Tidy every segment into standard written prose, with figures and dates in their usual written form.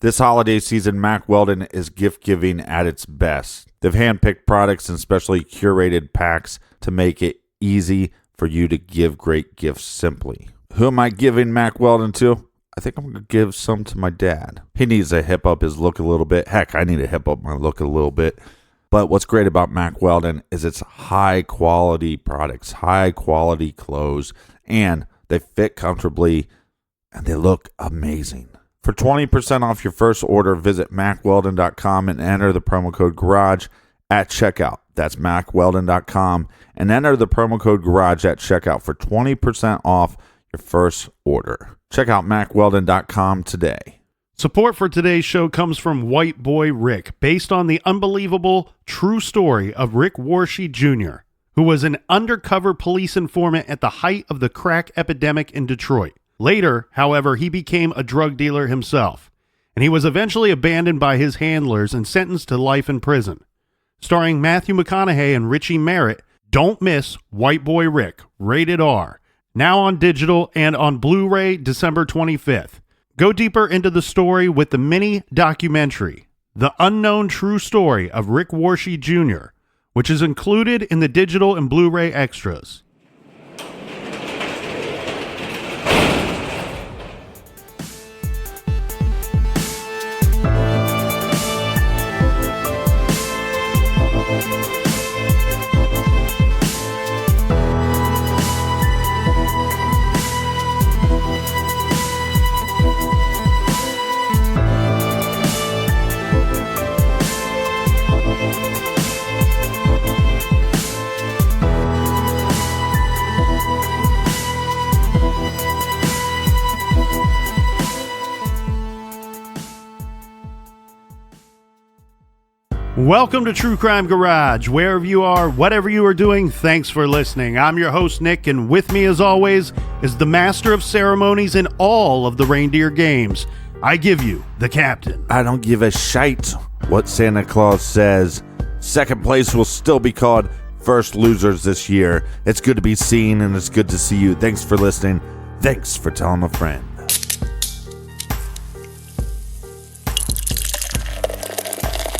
This holiday season, Mack Weldon is gift-giving at its best. They've handpicked products and specially curated packs to make it easy for you to give great gifts simply. Who am I giving Mack Weldon to? I think I'm going to give some to my dad. He needs to hip up his look a little bit. Heck, I need to hip up my look a little bit. But what's great about Mack Weldon is it's high-quality products, high-quality clothes, and they fit comfortably, and they look amazing. For 20% off your first order, visit MackWeldon.com and enter the promo code GARAGE at checkout. That's MackWeldon.com and enter the promo code GARAGE at checkout for 20% off your first order. Check out MackWeldon.com today. Support for today's show comes from White Boy Rick, based on the unbelievable true story of Rick Warshie Jr., who was an undercover police informant at the height of the crack epidemic in Detroit. Later, however, he became a drug dealer himself, and he was eventually abandoned by his handlers and sentenced to life in prison. Starring Matthew McConaughey and Richie Merritt, don't miss White Boy Rick, rated R, now on digital and on Blu-ray December 25th. Go deeper into the story with the mini documentary, The Unknown True Story of Rick Warshie Jr., which is included in the digital and Blu-ray extras. Welcome to True Crime Garage. Wherever you are, whatever you are doing, thanks for listening. I'm your host, Nick, and with me, as always, is the master of ceremonies in all of the reindeer games. I give you the captain. I don't give a shite what Santa Claus says. Second place will still be called first losers this year. It's good to be seen, and it's good to see you. Thanks for listening. Thanks for telling a friend.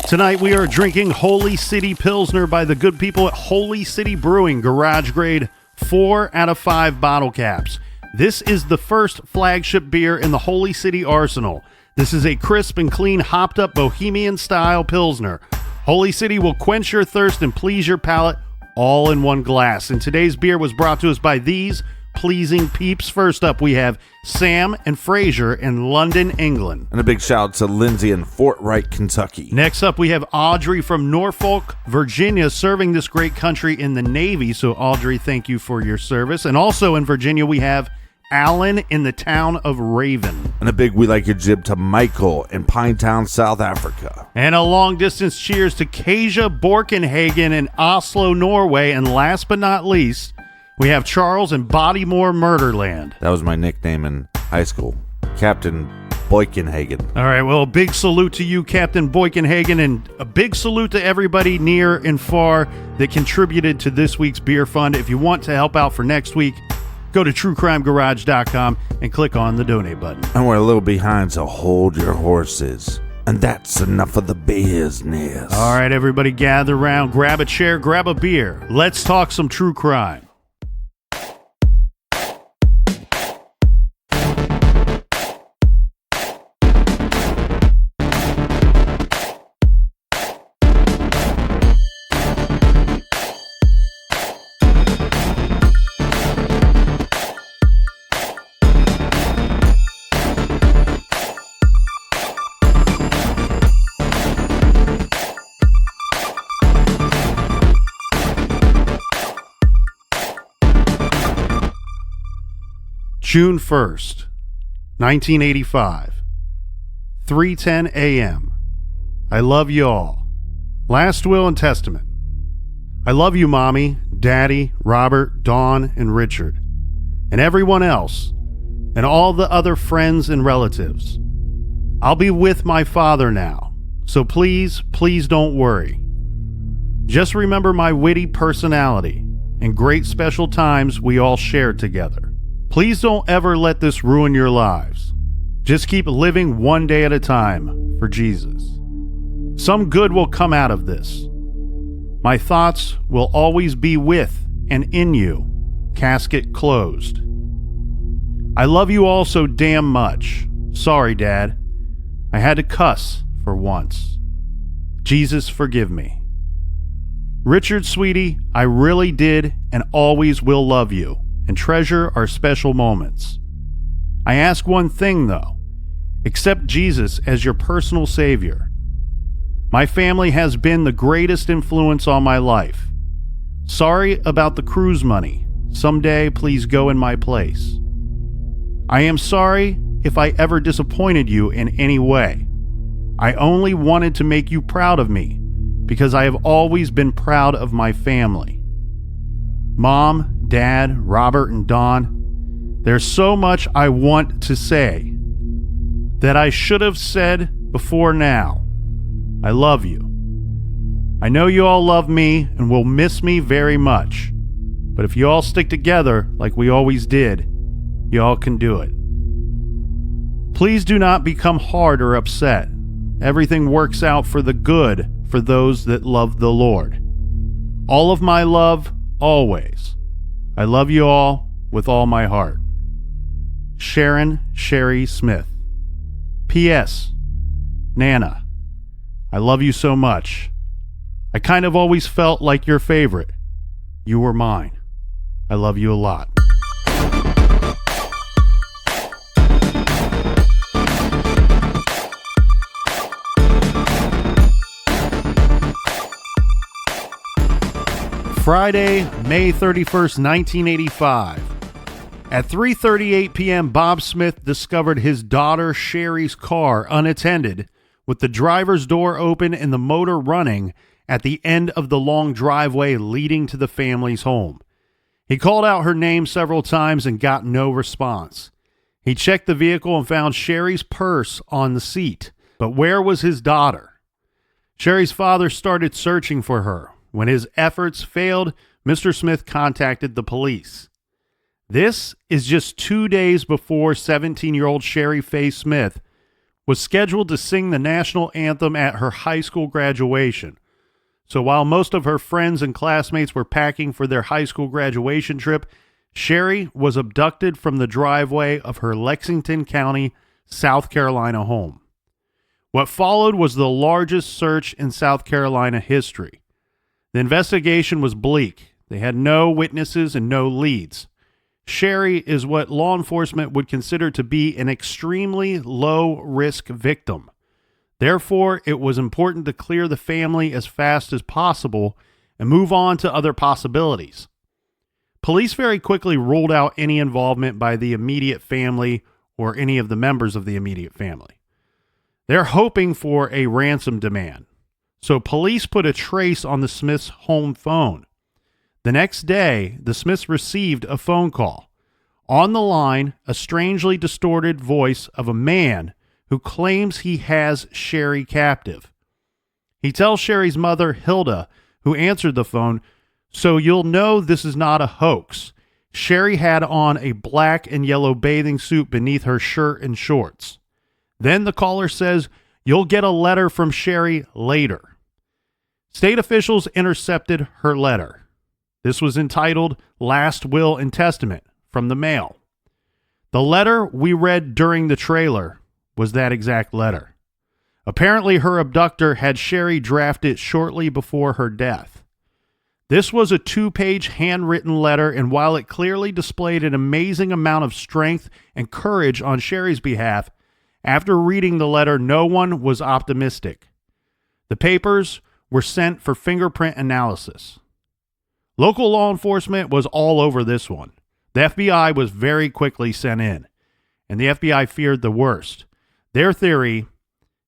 Tonight we are drinking Holy City Pilsner by the good people at Holy City Brewing, garage grade 4 out of 5 bottle caps. This is the first flagship beer in the Holy City arsenal. This is a crisp and clean hopped up bohemian style Pilsner. Holy City will quench your thirst and please your palate all in one glass. And today's beer was brought to us by these pleasing peeps. First up, we have Sam and Fraser in London, England. And a big shout out to Lindsay in Fort Wright, Kentucky. Next up, we have Audrey from Norfolk, Virginia, serving this great country in the Navy. So, Audrey, thank you for your service. And also in Virginia, we have Alan in the town of Raven. And a big we like your jib to Michael in Pinetown, South Africa. And a long distance cheers to Kaja Borkenhagen in Oslo, Norway. And last but not least, we have Charles in Bodymore, Murderland. That was my nickname in high school, Captain Boykenhagen. All right, well, a big salute to you, Captain Boykenhagen, and a big salute to everybody near and far that contributed to this week's beer fund. If you want to help out for next week, go to truecrimegarage.com and click on the donate button. And we're a little behind, so hold your horses. And that's enough of the business. All right, everybody gather around, grab a chair, grab a beer. Let's talk some true crime. June 1st, 1985, 3:10 a.m. I love you all. Last will and testament. I love you, Mommy, Daddy, Robert, Dawn, and Richard, and everyone else, and all the other friends and relatives. I'll be with my father now, so please, please don't worry. Just remember my witty personality and great special times we all shared together. Please don't ever let this ruin your lives. Just keep living one day at a time for Jesus. Some good will come out of this. My thoughts will always be with and in you. Casket closed. I love you all so damn much. Sorry, Dad. I had to cuss for once. Jesus, forgive me. Richard, sweetie, I really did and always will love you and treasure our special moments. I ask one thing, though. Accept Jesus as your personal Savior. My family has been the greatest influence on my life. Sorry about the cruise money. Someday, please go in my place. I am sorry if I ever disappointed you in any way. I only wanted to make you proud of me because I have always been proud of my family. Mom, Dad, Robert, and Dawn, there's so much I want to say that I should have said before now. I love you. I know you all love me and will miss me very much, but if you all stick together like we always did, you all can do it. Please do not become hard or upset. Everything works out for the good for those that love the Lord. All of my love, always. I love you all with all my heart. Shari Smith. P.S. Nana, I love you so much. I kind of always felt like your favorite. You were mine. I love you a lot. Friday, May 31st, 1985. At 3:38 p.m., Bob Smith discovered his daughter Shari's car unattended, with the driver's door open and the motor running at the end of the long driveway leading to the family's home. He called out her name several times and got no response. He checked the vehicle and found Shari's purse on the seat, but where was his daughter? Shari's father started searching for her. When his efforts failed, Mr. Smith contacted the police. This is just 2 days before 17-year-old Shari Faye Smith was scheduled to sing the national anthem at her high school graduation. So while most of her friends and classmates were packing for their high school graduation trip, Shari was abducted from the driveway of her Lexington County, South Carolina home. What followed was the largest search in South Carolina history. The investigation was bleak. They had no witnesses and no leads. Shari is what law enforcement would consider to be an extremely low-risk victim. Therefore, it was important to clear the family as fast as possible and move on to other possibilities. Police very quickly ruled out any involvement by the immediate family or any of the members of the immediate family. They're hoping for a ransom demand. So police put a trace on the Smiths' home phone. The next day, the Smiths received a phone call. On the line, a strangely distorted voice of a man who claims he has Shari captive. He tells Shari's mother, Hilda, who answered the phone, "So you'll know this is not a hoax. Shari had on a black and yellow bathing suit beneath her shirt and shorts." Then the caller says, "You'll get a letter from Shari later." State officials intercepted her letter. This was entitled Last Will and Testament from the mail. The letter we read during the trailer was that exact letter. Apparently, her abductor had Shari draft it shortly before her death. This was a 2-page handwritten letter, and while it clearly displayed an amazing amount of strength and courage on Shari's behalf, after reading the letter, no one was optimistic. The papers were sent for fingerprint analysis. Local law enforcement was all over this one. The FBI was very quickly sent in, and the FBI feared the worst. Their theory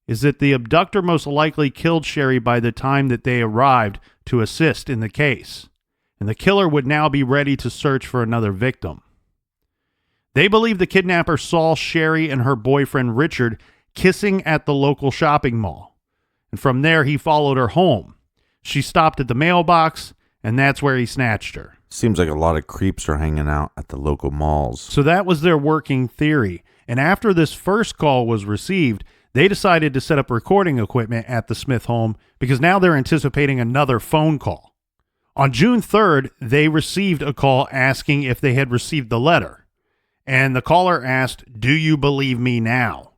is that the abductor most likely killed Shari by the time that they arrived to assist in the case, and the killer would now be ready to search for another victim. They believe the kidnapper saw Shari and her boyfriend Richard kissing at the local shopping mall, and from there he followed her home. She stopped at the mailbox, and that's where he snatched her. Seems like a lot of creeps are hanging out at the local malls. So that was their working theory. And after this first call was received, they decided to set up recording equipment at the Smith home because now they're anticipating another phone call. On June 3rd, they received a call asking if they had received the letter. And the caller asked, "Do you believe me now?"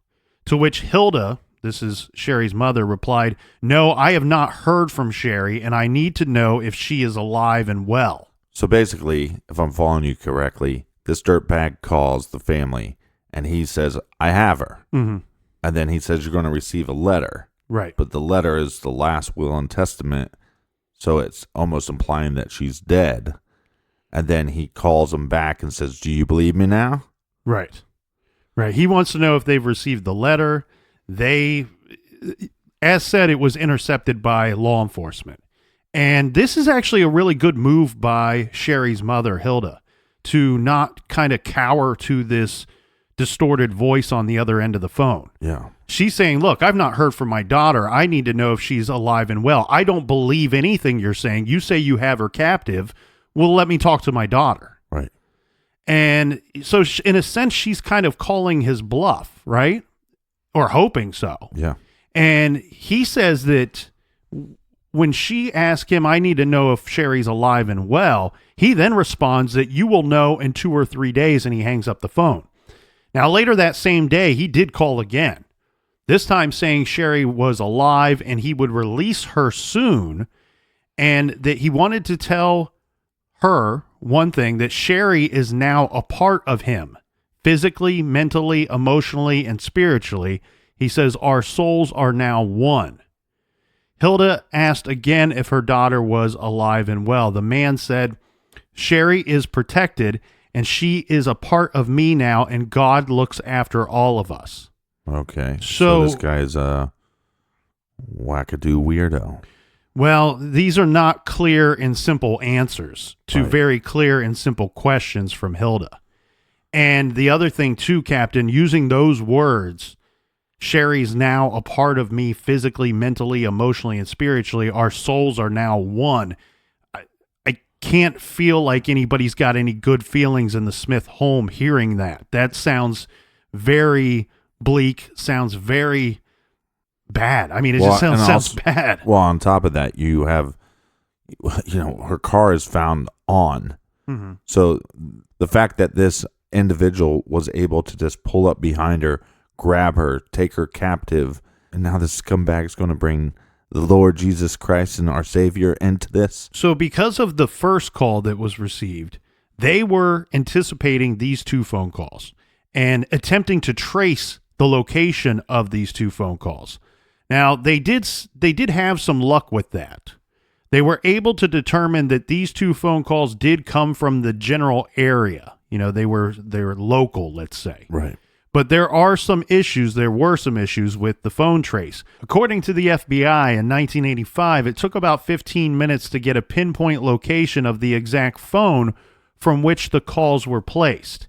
To which Hilda, this is Shari's mother, replied, "No, I have not heard from Shari, and I need to know if she is alive and well." So basically, if I'm following you correctly, this dirtbag calls the family and he says, "I have her." Mm-hmm. And then he says, "You're going to receive a letter." Right. But the letter is the last will and testament. So it's almost implying that she's dead. And then he calls him back and says, "Do you believe me now?" Right. Right. He wants to know if they've received the letter. As said, it was intercepted by law enforcement. And this is actually a really good move by Shari's mother, Hilda, to not kind of cower to this distorted voice on the other end of the phone. Yeah. She's saying, "Look, I've not heard from my daughter. I need to know if she's alive and well. I don't believe anything you're saying. You say you have her captive. Well, let me talk to my daughter." Right. And so in a sense, she's kind of calling his bluff, right? Or hoping so. Yeah. And he says that when she asked him, "I need to know if Shari's alive and well," he then responds that "you will know in 2 or 3 days," and he hangs up the phone. Now, later that same day, he did call again, this time saying Shari was alive and he would release her soon, and that he wanted to tell her one thing, that Shari is now a part of him, physically, mentally, emotionally, and spiritually. He says, "Our souls are now one." Hilda asked again if her daughter was alive and well. The man said, "Shari is protected, and she is a part of me now, and God looks after all of us." Okay. So this guy's a wackadoo weirdo. Well, these are not clear and simple answers to Right. very clear and simple questions from Hilda. And the other thing too, Captain, using those words, "Shari's now a part of me physically, mentally, emotionally, and spiritually. Our souls are now one." I can't feel like anybody's got any good feelings in the Smith home hearing that. That sounds very bleak, sounds very bad. I mean, it just sounds bad. Well, on top of that, you have, her car is found on. Mm-hmm. So the fact that this individual was able to just pull up behind her, grab her, take her captive, and now this scumbag is going to bring the Lord Jesus Christ and our Savior into this. So because of the first call that was received, they were anticipating these 2 phone calls and attempting to trace the location of these 2 phone calls. Now, they did have some luck with that. They were able to determine that these 2 phone calls did come from the general area. They were local, let's say. Right. But there were some issues with the phone trace. According to the FBI in 1985, it took about 15 minutes to get a pinpoint location of the exact phone from which the calls were placed.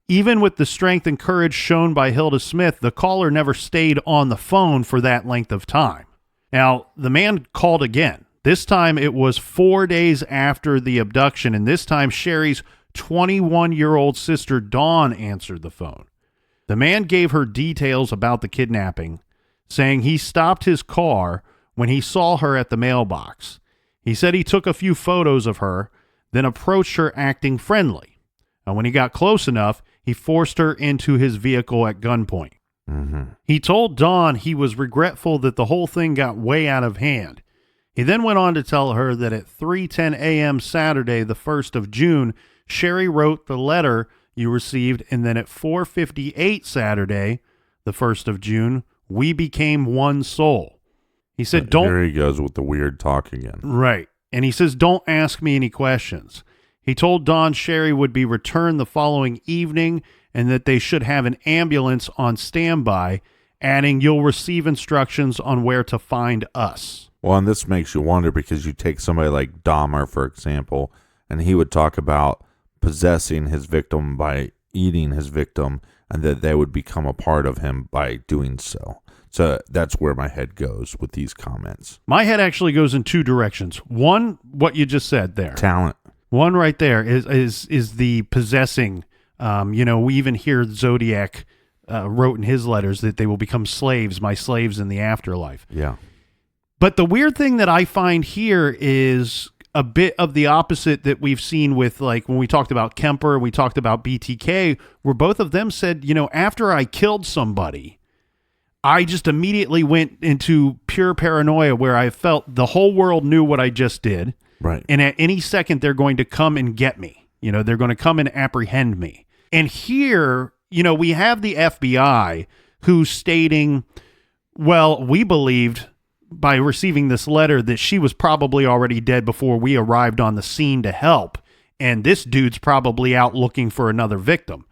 Even with the strength and courage shown by Hilda Smith, the caller never stayed on the phone for that length of time. Now, the man called again. This time it was 4 days after the abduction, and this time Shari's 21-year-old sister Dawn answered the phone. The man gave her details about the kidnapping, saying he stopped his car when he saw her at the mailbox. He said he took a few photos of her, then approached her acting friendly. And when he got close enough, he forced her into his vehicle at gunpoint. Mm-hmm. He told Dawn he was regretful that the whole thing got way out of hand. He then went on to tell her that at 3:10 a.m. Saturday, the 1st of June, Shari wrote the letter you received, and then at 4:58 Saturday, the 1st of June, we became one soul. He said, Here he goes with the weird talk again. Right. And he says, "Don't ask me any questions." He told Dawn Shari would be returned the following evening and that they should have an ambulance on standby, adding, "You'll receive instructions on where to find us." Well, and this makes you wonder because you take somebody like Dahmer, for example, and he would talk about possessing his victim by eating his victim, and that they would become a part of him by doing so. So that's where my head goes with these comments. My head actually goes in 2 directions. One, what you just said there. Talent. One right there is the possessing. We even hear Zodiac wrote in his letters that they will become slaves, my slaves in the afterlife. Yeah. But the weird thing that I find here is a bit of the opposite that we've seen with, like, when we talked about Kemper, we talked about BTK, where both of them said, after I killed somebody, I just immediately went into pure paranoia where I felt the whole world knew what I just did. Right. And at any second, they're going to come and get me. They're going to come and apprehend me. And here, we have the FBI who's stating, well, we believed by receiving this letter that she was probably already dead before we arrived on the scene to help. And this dude's probably out looking for another victim.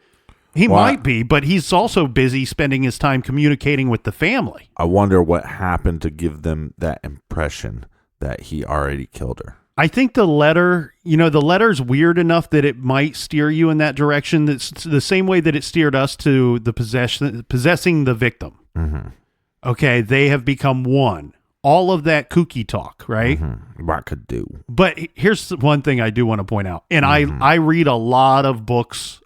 He might be, but he's also busy spending his time communicating with the family. I wonder what happened to give them that impression that he already killed her. I think the letter, the letter's weird enough that it might steer you in that direction. That's the same way that it steered us to the possessing the victim. Mm-hmm. Okay, they have become one. All of that kooky talk, right? Mm-hmm. What could do. But here's one thing I do want to point out. And I read a lot of books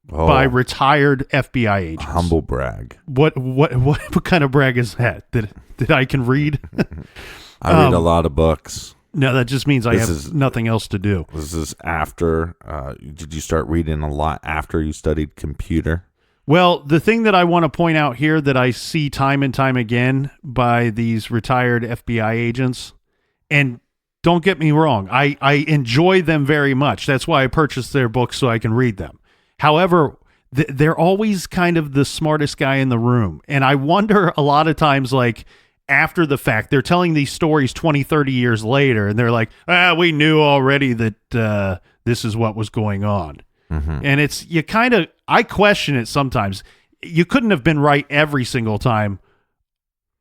by retired FBI agents. Humble brag. What kind of brag is that? That I can read? I read a lot of books. No, that just means I have nothing else to do. This is after, did you start reading a lot after you studied computer? Well, the thing that I want to point out here that I see time and time again by these retired FBI agents, and don't get me wrong, I enjoy them very much. That's why I purchased their books so I can read them. However, they're always kind of the smartest guy in the room. And I wonder a lot of times, like, after the fact, they're telling these stories 20, 30 years later, and they're like, we knew already that this is what was going on. Mm-hmm. And I question it sometimes. You couldn't have been right every single time.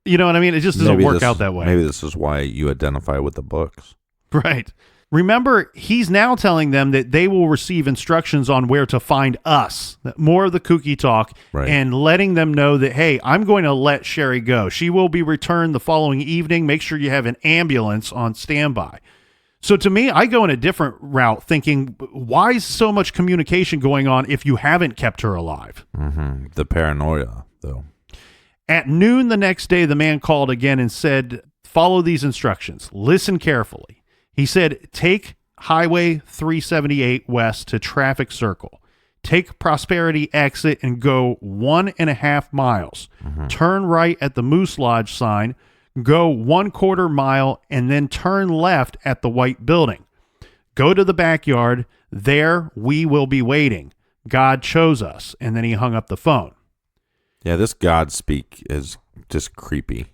You know what I mean? It just doesn't work out that way. Maybe this is why you identify with the books. Right. Remember, he's now telling them that they will receive instructions on where to find us. More of the kooky talk, right. And letting them know that, hey, I'm going to let Shari go. She will be returned the following evening. Make sure you have an ambulance on standby. So to me, I go in a different route thinking, why is so much communication going on if you haven't kept her alive? Mm-hmm. The paranoia, though. At noon the next day, the man called again and said, follow these instructions. Listen carefully. He said, take Highway 378 west to Traffic Circle. Take Prosperity exit and go 1.5 miles. Mm-hmm. Turn right at the Moose Lodge sign. Go 1/4 mile and then turn left at the white building. Go to the backyard. There we will be waiting. God chose us. And then he hung up the phone. Yeah, this God speak is just creepy.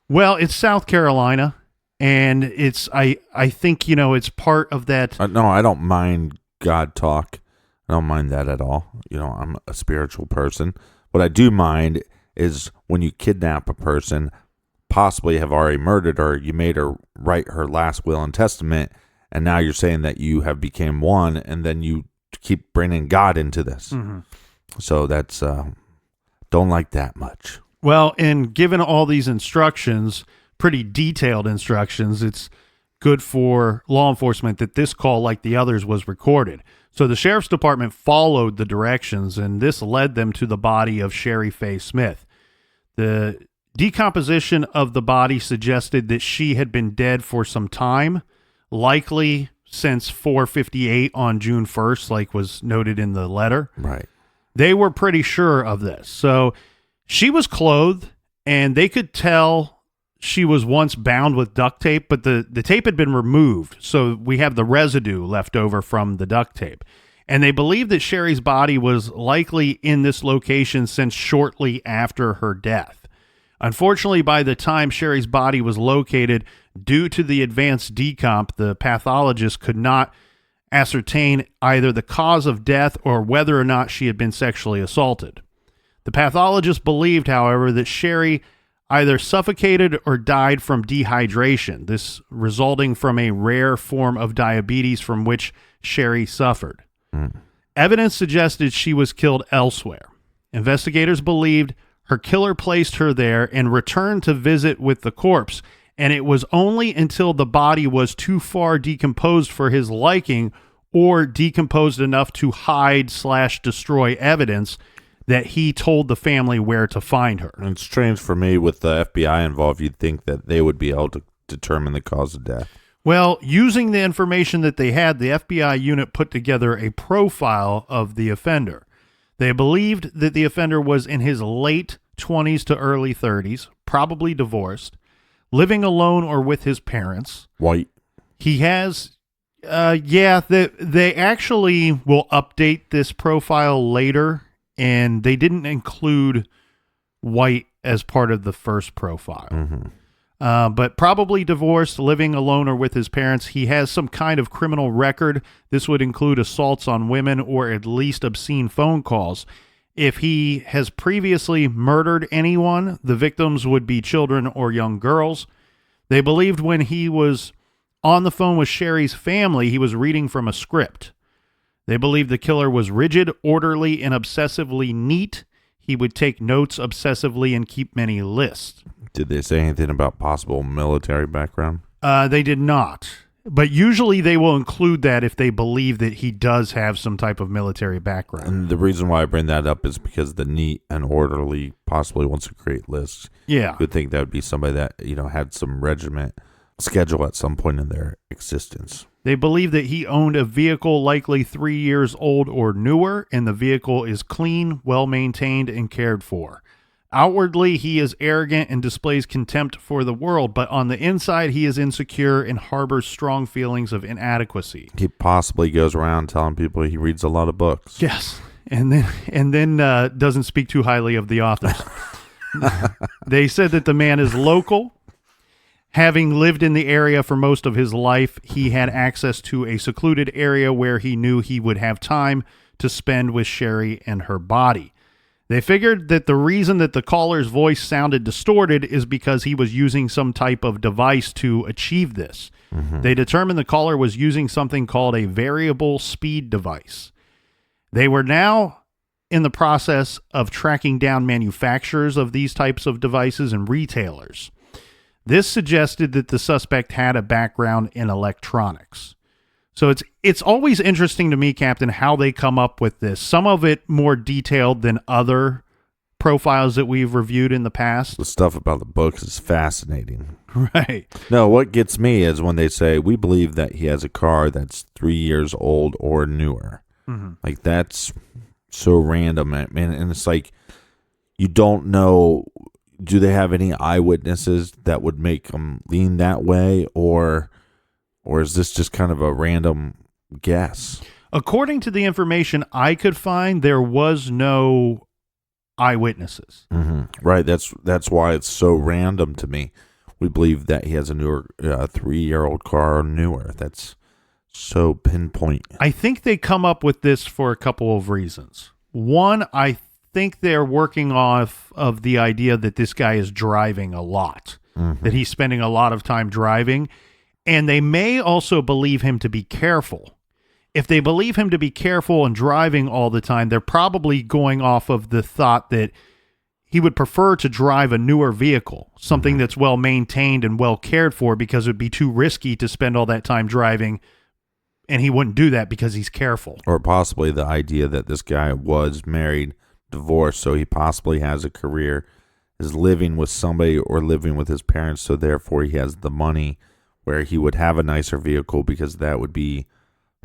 Well, it's South Carolina. And it's, I think, it's part of that. No, I don't mind God talk. I don't mind that at all. I'm a spiritual person. What I do mind is when you kidnap a person, possibly have already murdered her, you made her write her last will and testament, and now you're saying that you have become one, and then you keep bringing God into this. Mm-hmm. So that's, don't like that much. Well, and given all these instructions, pretty detailed instructions, it's good for law enforcement that this call, like the others, was recorded. So the sheriff's department followed the directions, and this led them to the body of Shari Faye Smith. The decomposition of the body suggested that she had been dead for some time, likely since 4:58 on June 1st, like was noted in the letter. Right. They were pretty sure of this. So she was clothed, and they could tell she was once bound with duct tape, but the tape had been removed, so we have the residue left over from the duct tape. And they believe that Shari's body was likely in this location since shortly after her death. Unfortunately, by the time Shari's body was located, due to the advanced decomp, the pathologist could not ascertain either the cause of death or whether or not she had been sexually assaulted. The pathologist believed, however, that Shari either suffocated or died from dehydration, this resulting from a rare form of diabetes from which Shari suffered. Evidence suggested she was killed elsewhere. Investigators believed her killer placed her there and returned to visit with the corpse, and it was only until the body was too far decomposed for his liking or decomposed enough to hide/destroy evidence that he told the family where to find her. And it's strange for me with the FBI involved. You'd think that they would be able to determine the cause of death. Well, using the information that they had, the FBI unit put together a profile of the offender. They believed that the offender was in his late 20s to early 30s, probably divorced, living alone or with his parents. White. He has, they actually will update this profile later, and they didn't include white as part of the first profile. Mm-hmm. But probably divorced, living alone or with his parents. He has some kind of criminal record. This would include assaults on women or at least obscene phone calls. If he has previously murdered anyone, the victims would be children or young girls. They believed when he was on the phone with Shari's family, he was reading from a script. They believed the killer was rigid, orderly, and obsessively neat. He would take notes obsessively and keep many lists. Did they say anything about possible military background? They did not. But usually they will include that if they believe that he does have some type of military background. And the reason why I bring that up is because the neat and orderly possibly wants to create lists. Yeah. You would think that would be somebody that, had some regiment schedule at some point in their existence. They believe that he owned a vehicle likely 3 years old or newer, and the vehicle is clean, well-maintained, and cared for. Outwardly, he is arrogant and displays contempt for the world, but on the inside, he is insecure and harbors strong feelings of inadequacy. He possibly goes around telling people he reads a lot of books. Yes, and then doesn't speak too highly of the authors. They said that the man is local. Having lived in the area for most of his life, he had access to a secluded area where he knew he would have time to spend with Shari and her body. They figured that the reason that the caller's voice sounded distorted is because he was using some type of device to achieve this. Mm-hmm. They determined the caller was using something called a variable speed device. They were now in the process of tracking down manufacturers of these types of devices and retailers. This suggested that the suspect had a background in electronics. So it's always interesting to me, Captain, how they come up with this. Some of it more detailed than other profiles that we've reviewed in the past. The stuff about the books is fascinating. Right. No, what gets me is when they say, we believe that he has a car that's 3 years old or newer. Mm-hmm. Like, that's so random, man. And it's like, you don't know, do they have any eyewitnesses that would make them lean that way, or is this just kind of a random guess? According to the information I could find, there was no eyewitnesses. Mm-hmm. Right. That's why it's so random to me. We believe that he has a newer 3-year-old car or newer. That's so pinpoint. I think they come up with this for a couple of reasons. One, I think they're working off of the idea that this guy is driving a lot, mm-hmm. that he's spending a lot of time driving. And they may also believe him to be careful. If they believe him to be careful and driving all the time, they're probably going off of the thought that he would prefer to drive a newer vehicle, something that's well maintained and well cared for, because it would be too risky to spend all that time driving, and he wouldn't do that because he's careful. Or possibly the idea that this guy was married, divorced, so he possibly has a career, is living with somebody or living with his parents, so therefore he has the money where he would have a nicer vehicle because that would be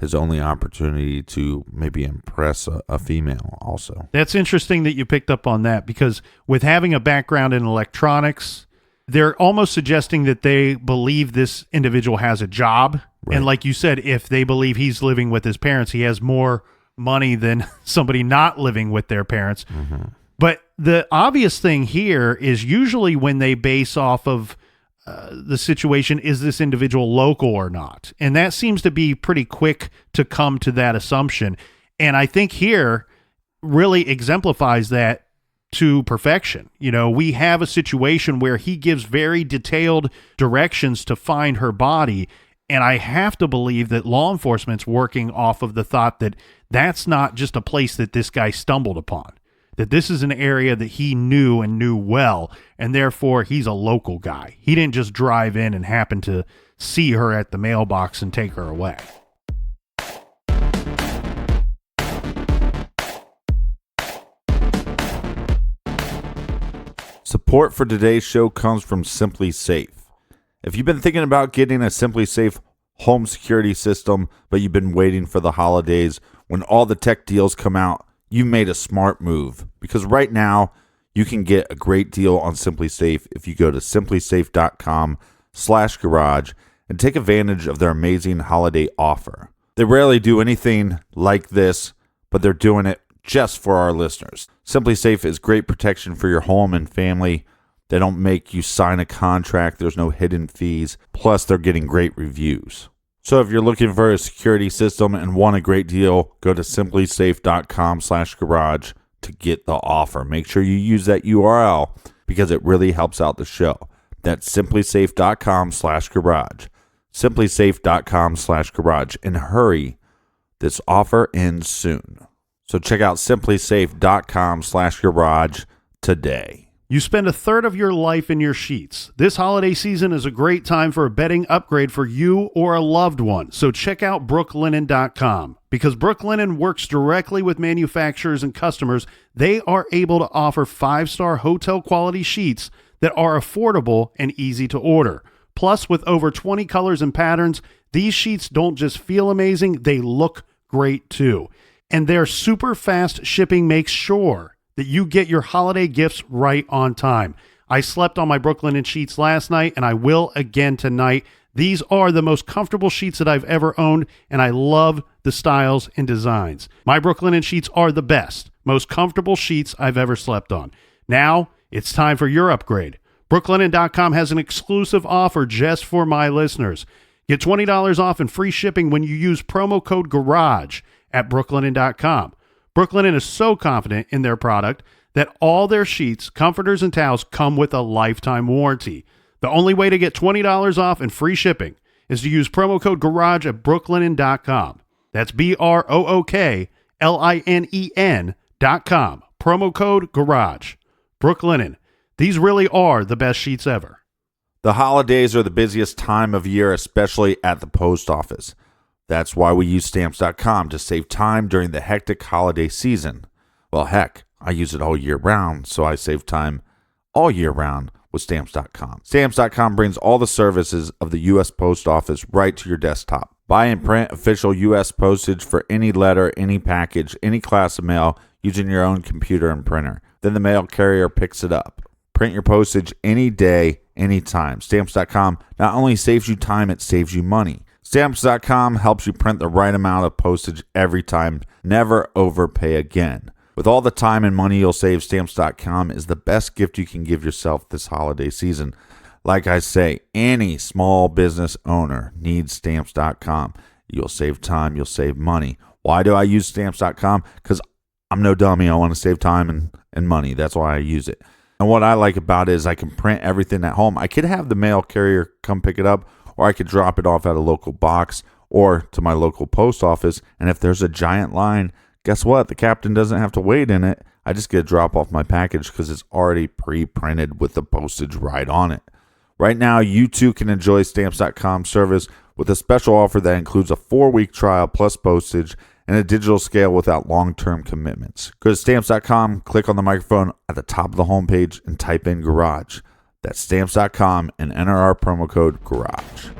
his only opportunity to maybe impress a female also. That's interesting that you picked up on that, because with having a background in electronics, they're almost suggesting that they believe this individual has a job. Right. And like you said, if they believe he's living with his parents, he has more money than somebody not living with their parents. Mm-hmm. But the obvious thing here is usually when they base off of the situation, is this individual local or not? And that seems to be pretty quick to come to that assumption. And I think here really exemplifies that to perfection. We have a situation where he gives very detailed directions to find her body. And I have to believe that law enforcement's working off of the thought that that's not just a place that this guy stumbled upon, that this is an area that he knew and knew well, and therefore he's a local guy. He didn't just drive in and happen to see her at the mailbox and take her away. Support for today's show comes from Simply Safe. If you've been thinking about getting a Simply Safe home security system, but you've been waiting for the holidays when all the tech deals come out, you made a smart move, because right now you can get a great deal on Simply Safe if you go to simplysafe.com/garage and take advantage of their amazing holiday offer. They rarely do anything like this, but they're doing it just for our listeners. Simply Safe is great protection for your home and family. They don't make you sign a contract. There's no hidden fees. Plus, they're getting great reviews. So if you're looking for a security system and want a great deal, go to simplysafe.com/garage to get the offer. Make sure you use that URL because it really helps out the show. That's simplysafe.com/garage. simplysafe.com/garage. And hurry, this offer ends soon. So check out simplysafe.com/garage today. You spend a third of your life in your sheets. This holiday season is a great time for a bedding upgrade for you or a loved one. So check out brooklinen.com. Because Brooklinen works directly with manufacturers and customers, they are able to offer 5-star hotel quality sheets that are affordable and easy to order. Plus, with over 20 colors and patterns, these sheets don't just feel amazing, they look great too. And their super fast shipping makes sure that you get your holiday gifts right on time. I slept on my Brooklinen sheets last night, and I will again tonight. These are the most comfortable sheets that I've ever owned, and I love the styles and designs. My Brooklinen sheets are the best, most comfortable sheets I've ever slept on. Now, it's time for your upgrade. Brooklinen.com has an exclusive offer just for my listeners. Get $20 off and free shipping when you use promo code GARAGE at brooklinen.com. Brooklinen is so confident in their product that all their sheets, comforters, and towels come with a lifetime warranty. The only way to get $20 off and free shipping is to use promo code GARAGE at brooklinen.com. That's BROOKLINEN.com. Promo code GARAGE. Brooklinen. These really are the best sheets ever. The holidays are the busiest time of year, especially at the post office. That's why we use Stamps.com to save time during the hectic holiday season. Well, heck, I use it all year round, so I save time all year round with Stamps.com. Stamps.com brings all the services of the U.S. Post Office right to your desktop. Buy and print official U.S. postage for any letter, any package, any class of mail using your own computer and printer. Then the mail carrier picks it up. Print your postage any day, anytime. Stamps.com not only saves you time, it saves you money. Stamps.com helps you print the right amount of postage every time. Never overpay again. With all the time and money you'll save, Stamps.com is the best gift you can give yourself this holiday season. Like I say, any small business owner needs Stamps.com. You'll save time, you'll save money. Why do I use Stamps.com? Because I'm no dummy. I want to save time and money. That's why I use it. And what I like about it is I can print everything at home. I could have the mail carrier come pick it up, or I could drop it off at a local box or to my local post office. And if there's a giant line, guess what? The captain doesn't have to wait in it. I just get to drop off my package because it's already pre-printed with the postage right on it. Right now, you too can enjoy Stamps.com service with a special offer that includes a 4-week trial plus postage and a digital scale without long-term commitments. Go to Stamps.com, click on the microphone at the top of the homepage, and type in Garage. That's Stamps.com and enter our promo code GARAGE.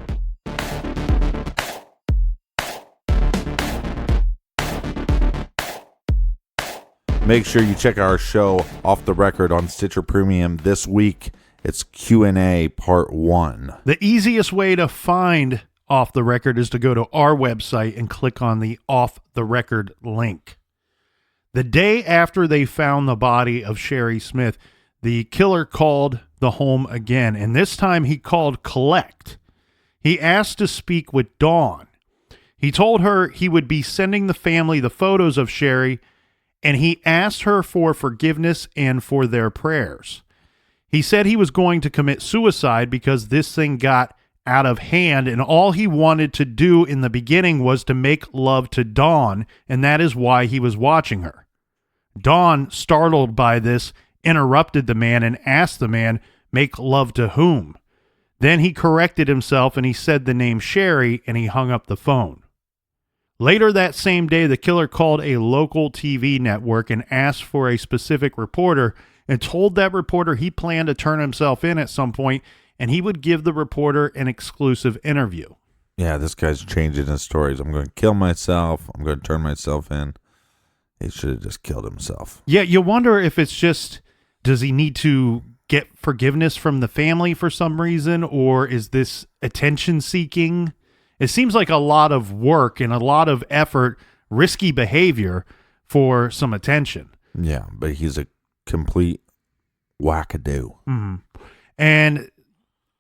Make sure you check our show Off the Record on Stitcher Premium this week. It's Q&A Part 1. The easiest way to find Off the Record is to go to our website and click on the Off the Record link. The day after they found the body of Shari Smith, the killer called the home again, and this time he called collect. He asked to speak with Dawn. He told her he would be sending the family the photos of Shari, and he asked her for forgiveness and for their prayers. He said he was going to commit suicide because this thing got out of hand, and all he wanted to do in the beginning was to make love to Dawn, and that is why he was watching her. Dawn, startled by this, interrupted the man and asked the man, "Make love to whom?" Then he corrected himself and he said the name Shari, and he hung up the phone. Later that same day, the killer called a local TV network and asked for a specific reporter, and told that reporter he planned to turn himself in at some point, and he would give the reporter an exclusive interview. Yeah, this guy's changing his stories. I'm going to kill myself. I'm going to turn myself in. He should have just killed himself. Yeah, you wonder if it's just, does he need to get forgiveness from the family for some reason, or is this attention seeking? It seems like a lot of work and a lot of effort, risky behavior for some attention. Yeah, but he's a complete wackadoo. Mm-hmm. And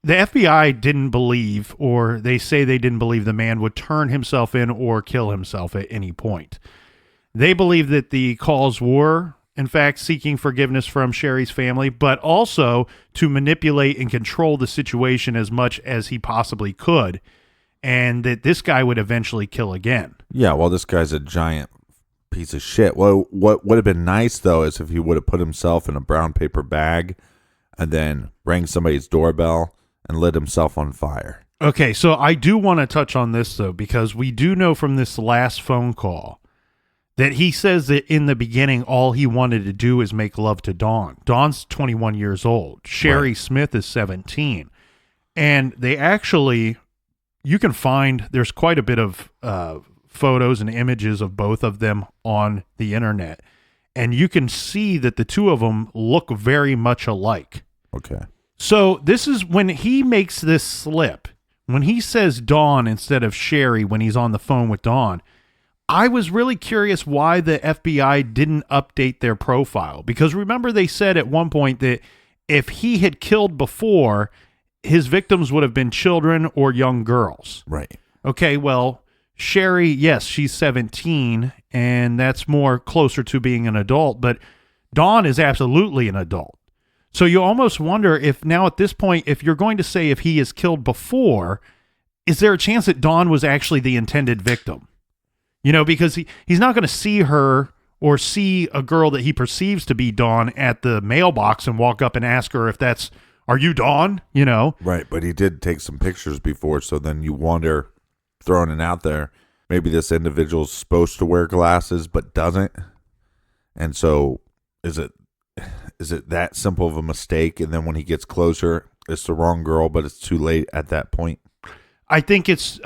the FBI didn't believe, or they say they didn't believe, the man would turn himself in or kill himself at any point. They believe that the calls were, in fact, seeking forgiveness from Shari's family, but also to manipulate and control the situation as much as he possibly could, and that this guy would eventually kill again. Yeah, well, this guy's a giant piece of shit. Well, what would have been nice, though, is if he would have put himself in a brown paper bag and then rang somebody's doorbell and lit himself on fire. Okay, so I do want to touch on this, though, because we do know from this last phone call that he says that in the beginning, all he wanted to do is make love to Dawn. Dawn's 21 years old. Shari Right. Smith is 17. And they actually, you can find, there's quite a bit of photos and images of both of them on the internet. And you can see that the two of them look very much alike. Okay. So this is when he makes this slip. When he says Dawn instead of Shari when he's on the phone with Dawn, I was really curious why the FBI didn't update their profile. Because remember, they said at one point that if he had killed before, his victims would have been children or young girls. Right. Okay, well, Shari, yes, she's 17, and that's more closer to being an adult, but Dawn is absolutely an adult. So you almost wonder if now at this point, if you're going to say if he is killed before, is there a chance that Dawn was actually the intended victim? You know, because he's not going to see her or see a girl that he perceives to be Dawn at the mailbox and walk up and ask her if that's, are you Dawn? You know? Right, but he did take some pictures before, so then you wonder, throwing it out there, maybe this individual's supposed to wear glasses but doesn't. And so is it that simple of a mistake? And then when he gets closer, it's the wrong girl, but it's too late at that point. I think it's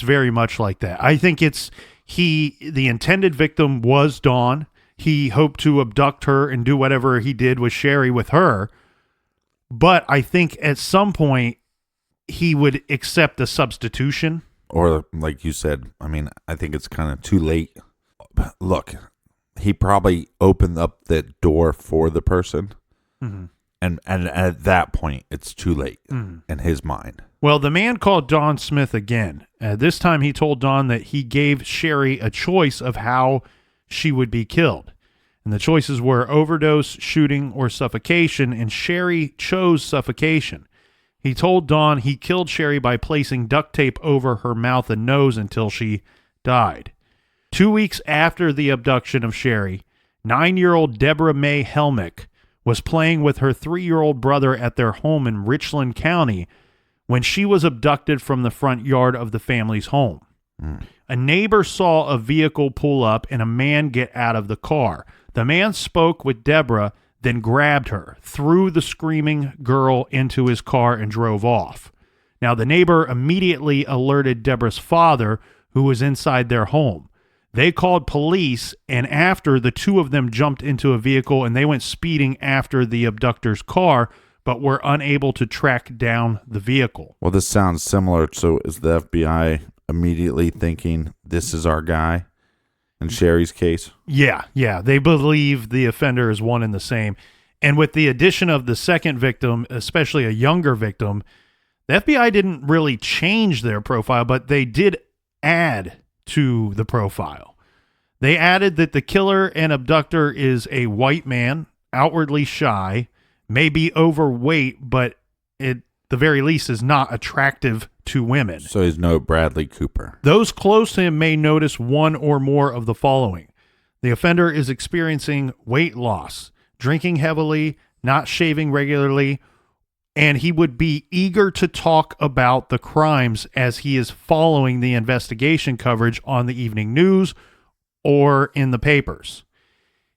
very much like that. I think it's the intended victim was Dawn. He hoped to abduct her and do whatever he did with Shari with her. But I think at some point he would accept a substitution. Or like you said, I mean, I think it's kind of too late. Look, he probably opened up that door for the person. Mm-hmm. And at that point, it's too late in his mind. Well, the man called Dawn Smith again. This time he told Dawn that he gave Shari a choice of how she would be killed. And the choices were overdose, shooting, or suffocation, and Shari chose suffocation. He told Dawn he killed Shari by placing duct tape over her mouth and nose until she died. 2 weeks after the abduction of Shari, 9-year-old Debra Helmick was playing with her 3-year-old brother at their home in Richland County when she was abducted from the front yard of the family's home. A neighbor saw a vehicle pull up and a man get out of the car. The man spoke with Debra, then grabbed her, threw the screaming girl into his car, and drove off. Now, the neighbor immediately alerted Debra's father, who was inside their home. They called police, and after, the two of them jumped into a vehicle and they went speeding after the abductor's car, but were unable to track down the vehicle. Well, this sounds similar. So is the FBI immediately thinking this is our guy in Shari's case? Yeah. They believe the offender is one and the same. And with the addition of the second victim, especially a younger victim, the FBI didn't really change their profile, but they did add to the profile. They added that the killer and abductor is a white man, outwardly shy, may be overweight, but at the very least is not attractive to women. So he's no Bradley Cooper. Those close to him may notice one or more of the following. The offender is experiencing weight loss, drinking heavily, not shaving regularly, and he would be eager to talk about the crimes as he is following the investigation coverage on the evening news or in the papers.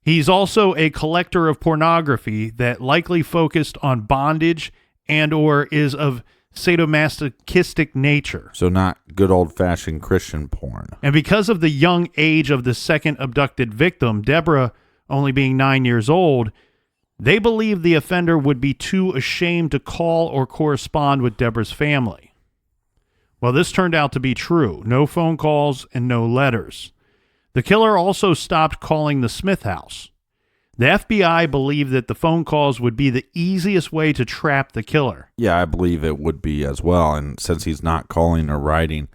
He's also a collector of pornography that likely focused on bondage and or is of sadomasochistic nature. So not good old-fashioned Christian porn. And because of the young age of the second abducted victim, Debra only being 9 years old, they believe the offender would be too ashamed to call or correspond with Debra's family. Well, this turned out to be true. No phone calls and no letters. The killer also stopped calling the Smith house. The FBI believed that the phone calls would be the easiest way to trap the killer. Yeah, I believe it would be as well. And since he's not calling or writing,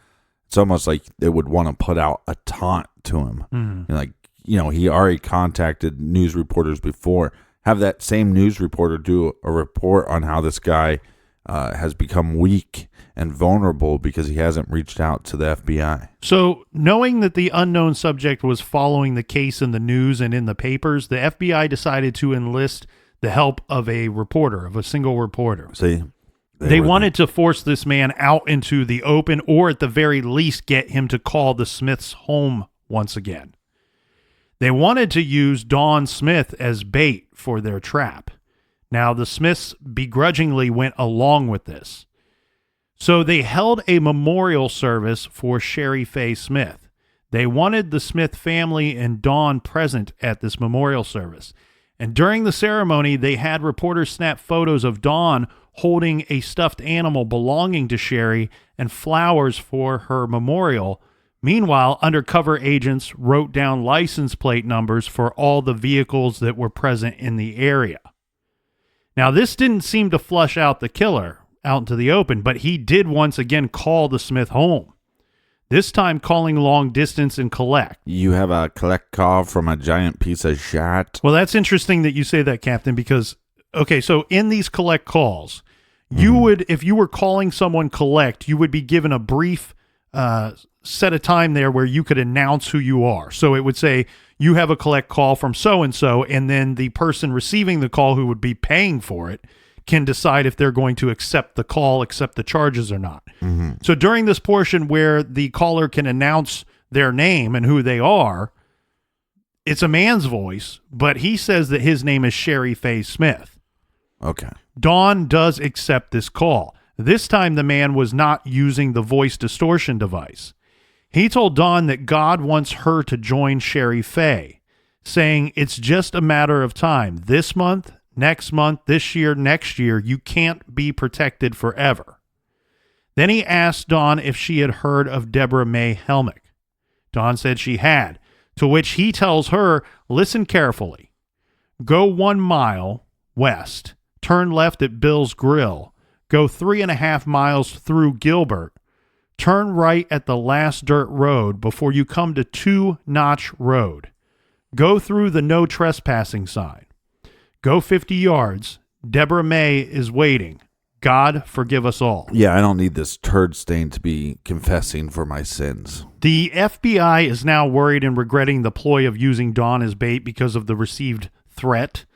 it's almost like they would want to put out a taunt to him. Mm-hmm. Like, he already contacted news reporters before. Have that same news reporter do a report on how this guy has become weak and vulnerable because he hasn't reached out to the FBI. So, knowing that the unknown subject was following the case in the news and in the papers, the FBI decided to enlist the help of a single reporter. See? They wanted to force this man out into the open, or at the very least get him to call the Smiths home once again. They wanted to use Dawn Smith as bait for their trap. Now, the Smiths begrudgingly went along with this. So they held a memorial service for Shari Faye Smith. They wanted the Smith family and Dawn present at this memorial service. And during the ceremony, they had reporters snap photos of Dawn holding a stuffed animal belonging to Shari and flowers for her memorial. Meanwhile, undercover agents wrote down license plate numbers for all the vehicles that were present in the area. Now, this didn't seem to flush out the killer out into the open, but he did once again call the Smith home, this time calling long distance and collect. You have a collect call from a giant piece of shit. Well, that's interesting that you say that, Captain, because, okay, so in these collect calls, you would, if you were calling someone collect, you would be given a brief set of time there where you could announce who you are. So it would say, you have a collect call from so-and-so, and then the person receiving the call who would be paying for it can decide if they're going to accept the call, accept the charges or not. Mm-hmm. So during this portion where the caller can announce their name and who they are, it's a man's voice, but he says that his name is Shari Faye Smith. Okay. Dawn does accept this call. This time the man was not using the voice distortion device. He told Dawn that God wants her to join Shari Faye, saying it's just a matter of time. This month, next month, this year, next year, you can't be protected forever. Then he asked Dawn if she had heard of Debra Helmick. Dawn said she had, to which he tells her, listen carefully. Go 1 mile west, turn left at Bill's Grill, go 3.5 miles through Gilbert, turn right at the last dirt road before you come to 2 Notch Road. Go through the no trespassing sign. Go 50 yards. Debra May is waiting. God forgive us all. Yeah, I don't need this turd stain to be confessing for my sins. The FBI is now worried and regretting the ploy of using Dawn as bait because of the received threat.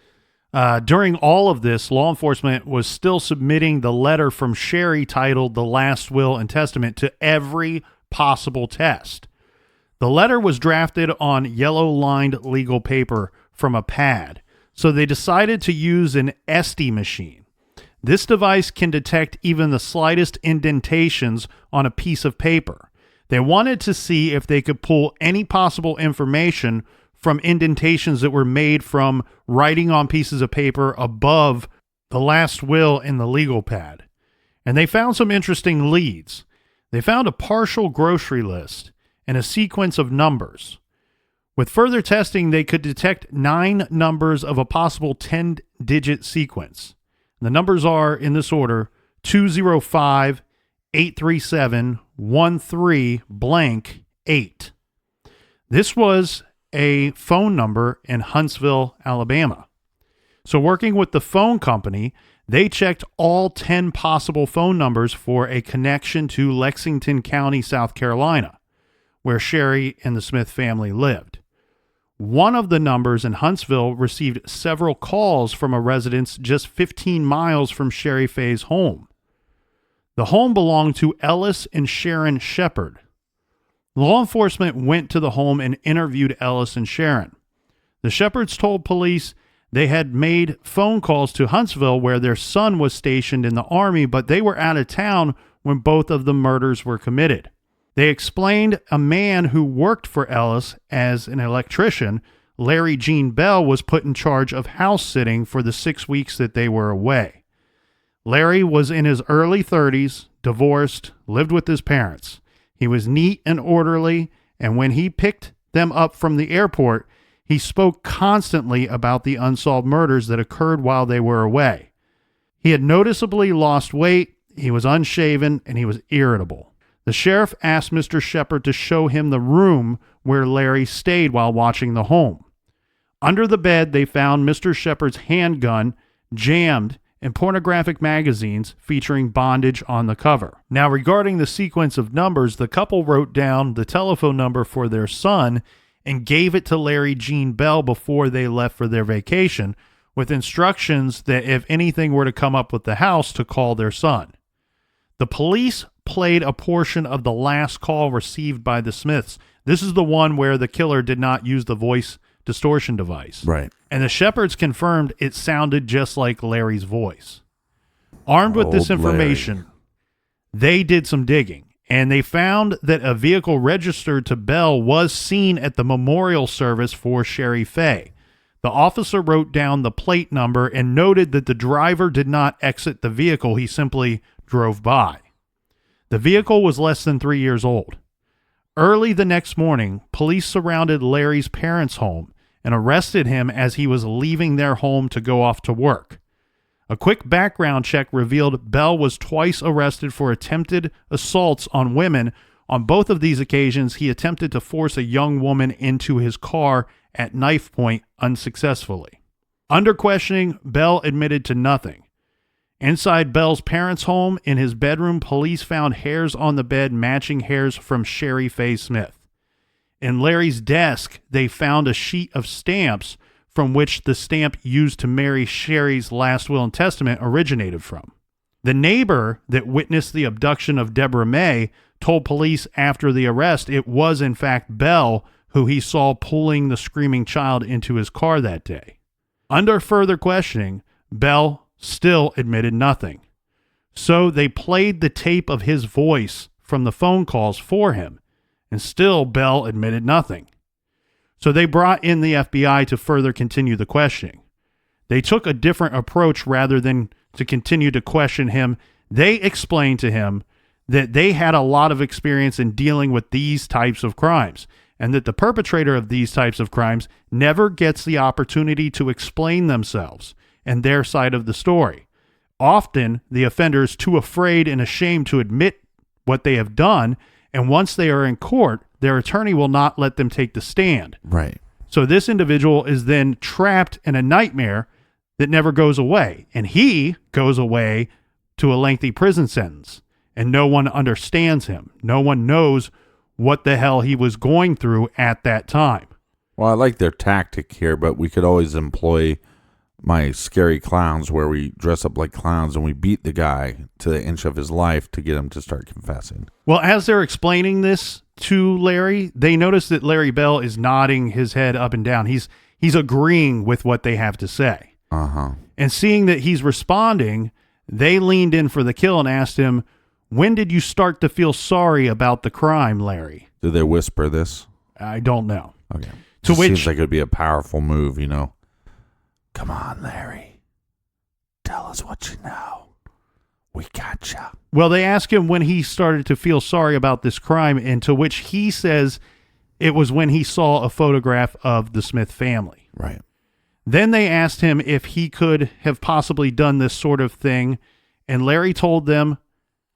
During all of this, law enforcement was still submitting the letter from Shari titled The Last Will and Testament to every possible test. The letter was drafted on yellow-lined legal paper from a pad, so they decided to use an Esty machine. This device can detect even the slightest indentations on a piece of paper. They wanted to see if they could pull any possible information from indentations that were made from writing on pieces of paper above the last will in the legal pad. And they found some interesting leads. They found a partial grocery list and a sequence of numbers. With further testing, they could detect 9 numbers of a possible 10-digit sequence. The numbers are, in this order, 205 837 13 blank 8. This was a phone number in Huntsville, Alabama. So working with the phone company, they checked all 10 possible phone numbers for a connection to Lexington County, South Carolina, where Shari and the Smith family lived. One of the numbers in Huntsville received several calls from a residence just 15 miles from Shari Faye's home. The home belonged to Ellis and Sharon Shepard. Law enforcement went to the home and interviewed Ellis and Sharon. The Shepherds told police they had made phone calls to Huntsville where their son was stationed in the Army, but they were out of town when both of the murders were committed. They explained a man who worked for Ellis as an electrician, Larry Gene Bell, was put in charge of house sitting for the 6 weeks that they were away. Larry was in his early 30s, divorced, lived with his parents. He was neat and orderly, and when he picked them up from the airport, he spoke constantly about the unsolved murders that occurred while they were away. He had noticeably lost weight, he was unshaven, and he was irritable. The sheriff asked Mr. Shepard to show him the room where Larry stayed while watching the home. Under the bed, they found Mr. Shepard's handgun jammed and pornographic magazines featuring bondage on the cover. Now, regarding the sequence of numbers, the couple wrote down the telephone number for their son and gave it to Larry Gene Bell before they left for their vacation, with instructions that if anything were to come up with the house, to call their son. The police played a portion of the last call received by the Smiths. This is the one where the killer did not use the voice distortion device. Right. And the Shepherds confirmed it sounded just like Larry's voice. Armed with this information, they did some digging, and they found that a vehicle registered to Bell was seen at the memorial service for Shari Faye. The officer wrote down the plate number and noted that the driver did not exit the vehicle. He simply drove by. The vehicle was less than 3 years old. Early the next morning, police surrounded Larry's parents' home and arrested him as he was leaving their home to go off to work. A quick background check revealed Bell was twice arrested for attempted assaults on women. On both of these occasions, he attempted to force a young woman into his car at knife point unsuccessfully. Under questioning, Bell admitted to nothing. Inside Bell's parents' home, in his bedroom, police found hairs on the bed matching hairs from Shari Faye Smith. In Larry's desk, they found a sheet of stamps from which the stamp used to marry Shari's last will and testament originated from. The neighbor that witnessed the abduction of Debra May told police after the arrest it was in fact Bell who he saw pulling the screaming child into his car that day. Under further questioning, Bell still admitted nothing. So they played the tape of his voice from the phone calls for him, and still Bell admitted nothing. So they brought in the FBI to further continue the questioning. They took a different approach rather than to continue to question him. They explained to him that they had a lot of experience in dealing with these types of crimes, and that the perpetrator of these types of crimes never gets the opportunity to explain themselves and their side of the story. Often, the offender is too afraid and ashamed to admit what they have done, and once they are in court, their attorney will not let them take the stand. Right. So this individual is then trapped in a nightmare that never goes away, and he goes away to a lengthy prison sentence, and no one understands him. No one knows what the hell he was going through at that time. Well, I like their tactic here, but we could always employ my scary clowns where we dress up like clowns and we beat the guy to the inch of his life to get him to start confessing. Well, as they're explaining this to Larry, they notice that Larry Bell is nodding his head up and down. He's agreeing with what they have to say. Uh-huh. And seeing that he's responding, they leaned in for the kill and asked him, "When did you start to feel sorry about the crime, Larry?" Did they whisper this? I don't know. Okay. To which seems like it would be a powerful move, you know. Come on, Larry. Tell us what you know. We gotcha. Well, they ask him when he started to feel sorry about this crime, and to which he says it was when he saw a photograph of the Smith family. Right. Then they asked him if he could have possibly done this sort of thing, and Larry told them,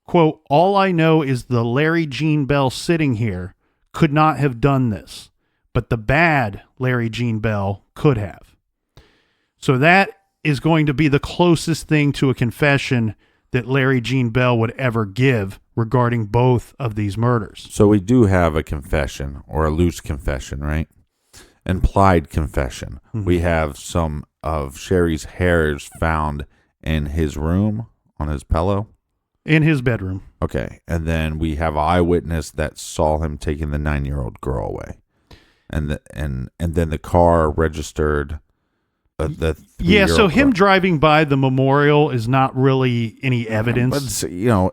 quote, "All I know is the Larry Gene Bell sitting here could not have done this, but the bad Larry Gene Bell could have." So that is going to be the closest thing to a confession that Larry Gene Bell would ever give regarding both of these murders. So we do have a confession, or a loose confession, right? Implied confession. Mm-hmm. We have some of Shari's hairs found in his room on his pillow. In his bedroom. Okay. And then we have an eyewitness that saw him taking the 9-year-old girl away. and then the car registered. The Yeah, so 3-year-old him girl. driving by the memorial is not really any evidence. But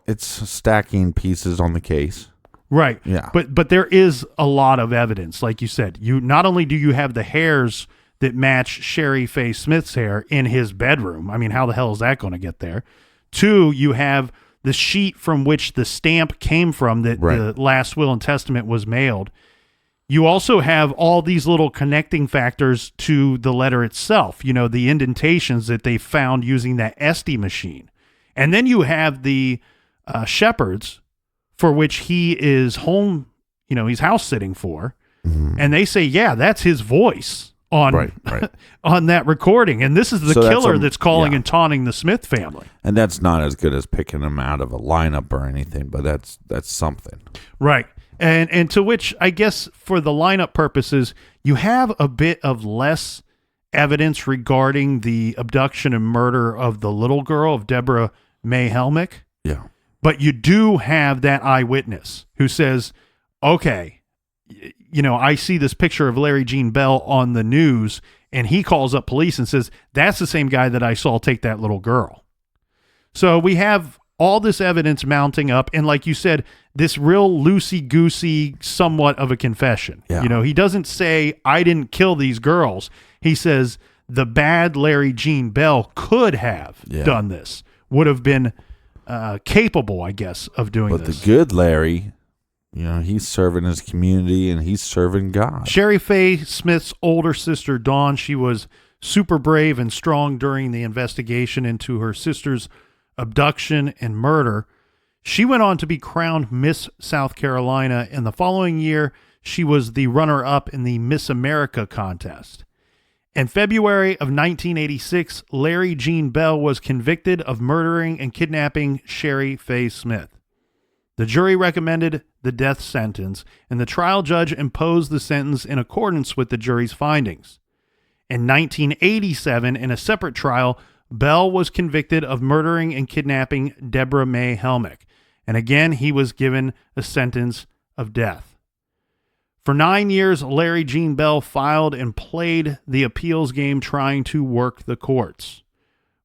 it's stacking pieces on the case. Right. Yeah. But there is a lot of evidence, like you said. You not only do you have the hairs that match Shari Faye Smith's hair in his bedroom. I mean, how the hell is that going to get there? 2, you have the sheet from which the stamp came from that the last will and testament was mailed. You also have all these little connecting factors to the letter itself, the indentations that they found using that Esty machine. And then you have the shepherds for which he is home, he's house sitting for. Mm-hmm. And they say, yeah, that's his voice on on that recording. And this is the killer that's calling and taunting the Smith family. And that's not as good as picking him out of a lineup or anything, but that's something. Right. And to which, I guess, for the lineup purposes, you have a bit of less evidence regarding the abduction and murder of the little girl, of Debra Helmick. Yeah. But you do have that eyewitness who says, okay, I see this picture of Larry Gene Bell on the news, and he calls up police and says, that's the same guy that I saw take that little girl. So we have all this evidence mounting up, and like you said, this real loosey-goosey, somewhat of a confession. Yeah. He doesn't say, I didn't kill these girls. He says, the bad Larry Gene Bell could have done this, would have been capable, I guess, of doing this. But the good Larry, he's serving his community and he's serving God. Shari Faye Smith's older sister, Dawn, she was super brave and strong during the investigation into her sister's abduction and murder. She went on to be crowned Miss South Carolina, and the following year, she was the runner-up in the Miss America contest. In February of 1986, Larry Gene Bell was convicted of murdering and kidnapping Shari Faye Smith. The jury recommended the death sentence, and the trial judge imposed the sentence in accordance with the jury's findings. In 1987, in a separate trial, Bell was convicted of murdering and kidnapping Debra Helmick, and again he was given a sentence of death. For 9 years, Larry Gene Bell filed and played the appeals game trying to work the courts.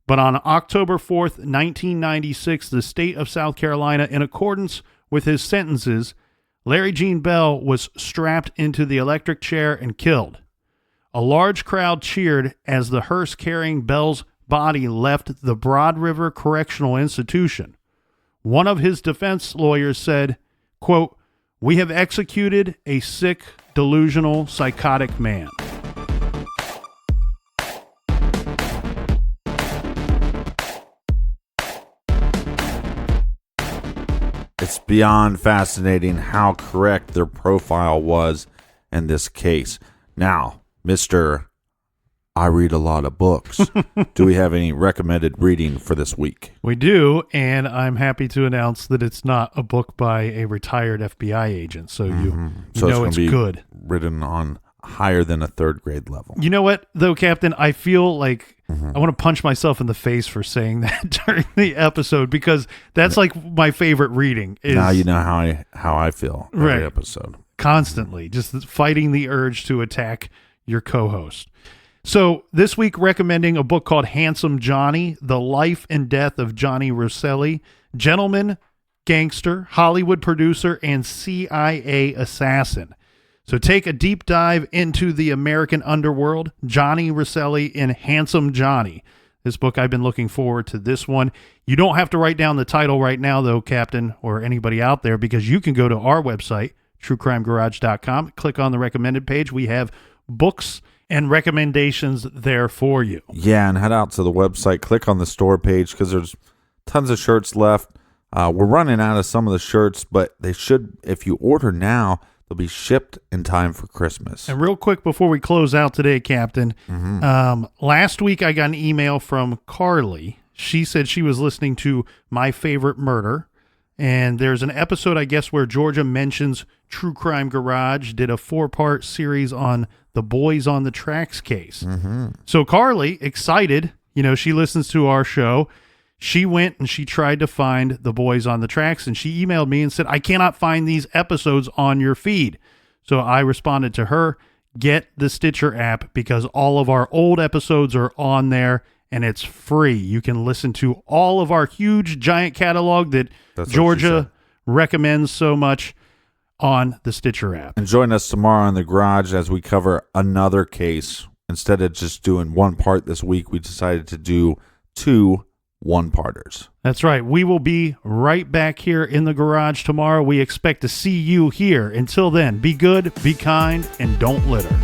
But on October 4th, 1996, the state of South Carolina, in accordance with his sentences, Larry Gene Bell was strapped into the electric chair and killed. A large crowd cheered as the hearse carrying Bell's body left the Broad River Correctional Institution. One of his defense lawyers said, quote, "We have executed a sick, delusional, psychotic man." It's beyond fascinating how correct their profile was in this case. Now, Mr. I read a lot of books. Do we have any recommended reading for this week? We do, and I'm happy to announce that it's not a book by a retired FBI agent, so you know it's good. Written on higher than a third grade level. You know what, though, Captain? I feel like I want to punch myself in the face for saying that during the episode, because that's like my favorite reading. Now you know how I feel every episode. Constantly, just fighting the urge to attack your co-host. So this week, recommending a book called Handsome Johnny, The Life and Death of Johnny Rosselli, gentleman, gangster, Hollywood producer, and CIA assassin. So take a deep dive into the American underworld, Johnny Rosselli in Handsome Johnny. This book, I've been looking forward to this one. You don't have to write down the title right now, though, Captain, or anybody out there, because you can go to our website, truecrimegarage.com, click on the recommended page. We have books and recommendations there for you. Yeah, and head out to the website, click on the store page, because there's tons of shirts left. We're running out of some of the shirts, but they should, if you order now, they'll be shipped in time for Christmas. And real quick before we close out today, Captain, last week I got an email from Carly. She said she was listening to My Favorite Murder, and there's an episode, I guess, where Georgia mentions True Crime Garage did a 4-part series on the Boys on the Tracks case. So Carly, excited, she listens to our show. She went and she tried to find the Boys on the Tracks, and she emailed me and said, I cannot find these episodes on your feed. So I responded to her, get the Stitcher app because all of our old episodes are on there and it's free. You can listen to all of our huge giant catalog that Georgia recommends so much on the Stitcher app. And join us tomorrow in the garage as we cover another case. Instead of just doing one part this week, we decided to do 2 one-parters. That's right. We will be right back here in the garage tomorrow. We expect to see you here. Until then, be good, be kind, and don't litter.